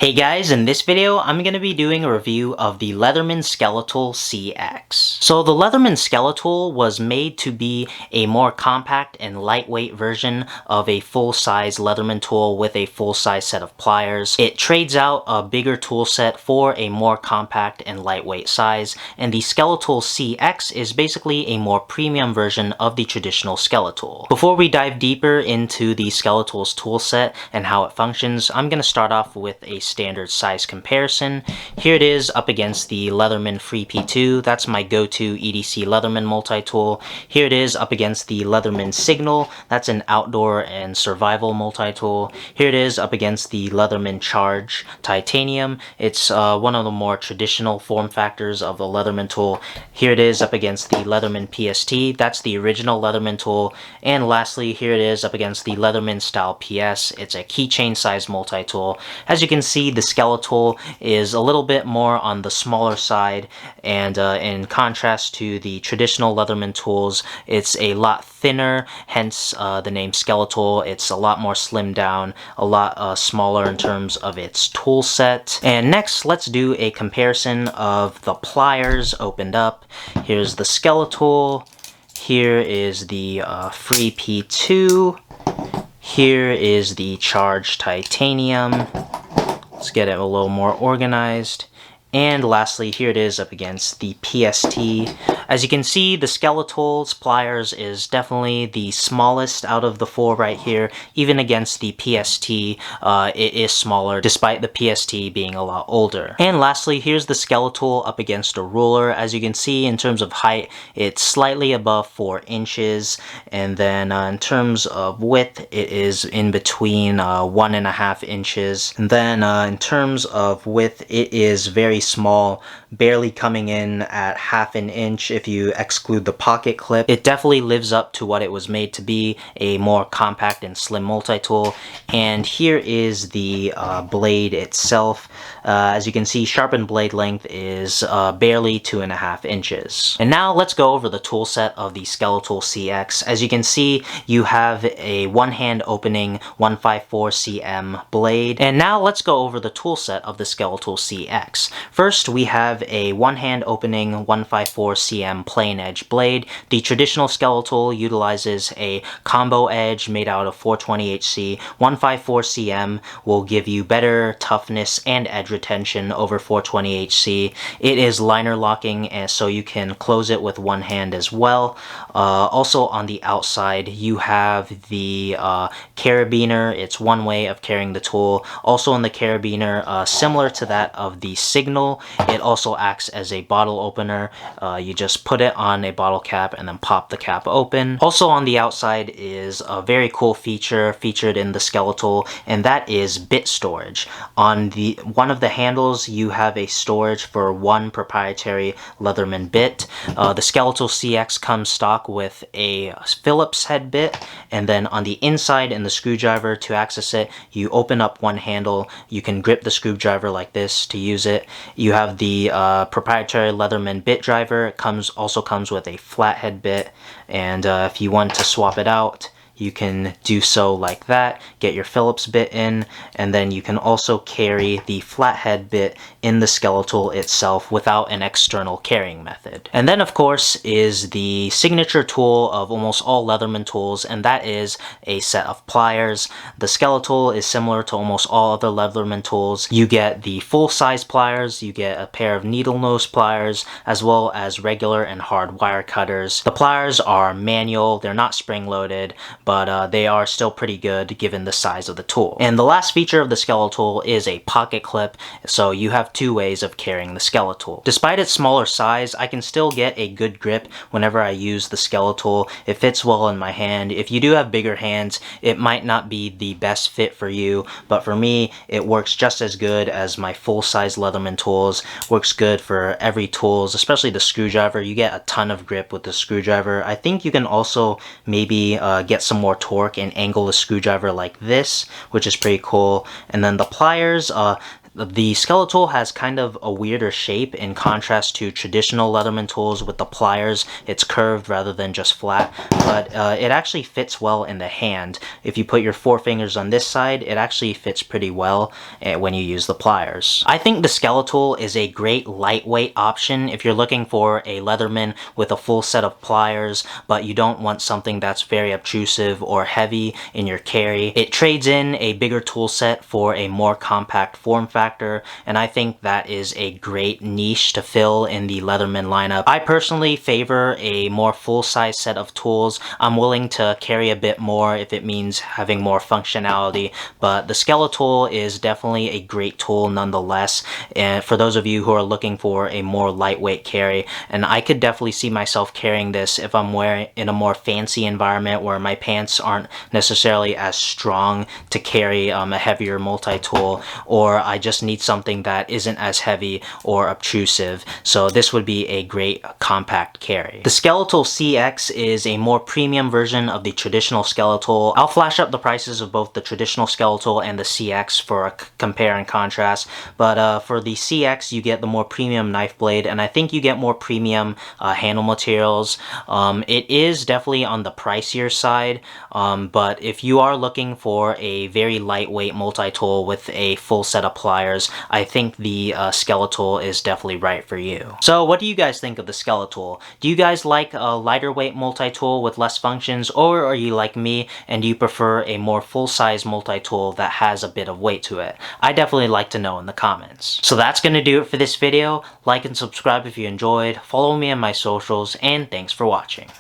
Hey guys, in this video, I'm going to be doing a review of the Leatherman Skeletool CX. So the Leatherman Skeletool was made to be a more compact and lightweight version of a full-size Leatherman tool with a full-size set of pliers. It trades out a bigger tool set for a more compact and lightweight size, and the Skeletool CX is basically a more premium version of the traditional Skeletool. Before we dive deeper into the Skeletool's tool set and how it functions, I'm going to start off with a standard size comparison. Here it is up against the Leatherman Free P2. That's my go-to EDC Leatherman multi-tool. Here it is up against the Leatherman Signal. That's an outdoor and survival multi-tool. Here it is up against the Leatherman Charge Titanium. It's one of the more traditional form factors of the Leatherman tool. Here it is up against the Leatherman PST. That's the original Leatherman tool. And lastly, here it is up against the Leatherman Style PS. It's a keychain size multi-tool. As you can see, the Skeletool is a little bit more on the smaller side, and in contrast to the traditional Leatherman tools, it's a lot thinner, hence the name Skeletool. It's a lot more slimmed down, a lot smaller in terms of its tool set. And next, let's do a comparison of the pliers opened up. Here's the Skeletool. Here is the Free P2. Here is the Charge Titanium. Let's get it a little more organized. And lastly, here it is up against the PST. As you can see, the Skeletool's pliers is definitely the smallest out of the four right here. Even against the PST, it is smaller, despite the PST being a lot older. And lastly, here's the Skeletool up against a ruler. As you can see, in terms of height, it's slightly above 4 inches. And then in terms of width, it is in between 1.5 inches. And then in terms of width, it is very small, barely coming in at 1/2 inch if you exclude the pocket clip. It definitely lives up to what it was made to be, a more compact and slim multi-tool. And here is the blade itself. As you can see, sharpened blade length is barely 2.5 inches. And now let's go over the tool set of the Skeletool CX. As you can see, you have a one-hand opening 154 cm blade. And now let's go over the tool set of the Skeletool CX. First, we have a one-hand opening 154 cm plain edge blade. The traditional Skeletool utilizes a combo edge made out of 420HC. 154 cm will give you better toughness and edge retention over 420HC. It is liner locking, and so you can close it with one hand as well. Also on the outside, you have the carabiner. It's one way of carrying the tool. Also on the carabiner, similar to that of the Signal, it also acts as a bottle opener. You just put it on a bottle cap and then pop the cap open. Also on the outside is a very cool feature featured in the Skeletool, and that is bit storage. On one of the handles, you have a storage for one proprietary Leatherman bit. The Skeletool CX comes stock with a Phillips head bit, and then on the inside in the screwdriver, to access it, you open up one handle. You can grip the screwdriver like this to use it. You have the proprietary Leatherman bit driver. It also comes with a flathead bit, and if you want to swap it out, you can do so like that, get your Phillips bit in, and then you can also carry the flathead bit in the Skeletool itself without an external carrying method. And then of course is the signature tool of almost all Leatherman tools, and that is a set of pliers. The Skeletool is similar to almost all other Leatherman tools. You get the full-size pliers, you get a pair of needle nose pliers, as well as regular and hard wire cutters. The pliers are manual, they're not spring-loaded, but they are still pretty good given the size of the tool. And the last feature of the Skeletool is a pocket clip, so you have two ways of carrying the Skeletool. Despite its smaller size, I can still get a good grip whenever I use the Skeletool. It fits well in my hand. If you do have bigger hands, it might not be the best fit for you, but for me, it works just as good as my full-size Leatherman tools. Works good for every tools, especially the screwdriver. You get a ton of grip with the screwdriver. I think you can also maybe get some more torque and angle the screwdriver like this, which is pretty cool. And then the pliers, The Skeletool has kind of a weirder shape in contrast to traditional Leatherman tools with the pliers. It's curved rather than just flat, but it actually fits well in the hand. If you put your forefingers on this side, it actually fits pretty well when you use the pliers. I think the Skeletool is a great lightweight option if you're looking for a Leatherman with a full set of pliers, but you don't want something that's very obtrusive or heavy in your carry. It trades in a bigger tool set for a more compact form factor, and I think that is a great niche to fill in the Leatherman lineup. I personally favor a more full-size set of tools. I'm willing to carry a bit more if it means having more functionality, but the Skeletool is definitely a great tool nonetheless, and for those of you who are looking for a more lightweight carry, and I could definitely see myself carrying this if I'm wearing in a more fancy environment where my pants aren't necessarily as strong to carry a heavier multi-tool, or I just need something that isn't as heavy or obtrusive. So this would be a great compact carry. The Skeletool CX is a more premium version of the traditional Skeletool. I'll flash up the prices of both the traditional Skeletool and the CX for a compare and contrast, but for the CX you get the more premium knife blade, and I think you get more premium handle materials. It is definitely on the pricier side, but if you are looking for a very lightweight multi-tool with a full set of pliers, I think the Skeletool is definitely right for you. So what do you guys think of the Skeletool? Do you guys like a lighter weight multi-tool with less functions, or are you like me and do you prefer a more full-size multi-tool that has a bit of weight to it? I definitely like to know in the comments. So that's gonna do it for this video. Like and subscribe if you enjoyed, follow me on my socials, and thanks for watching.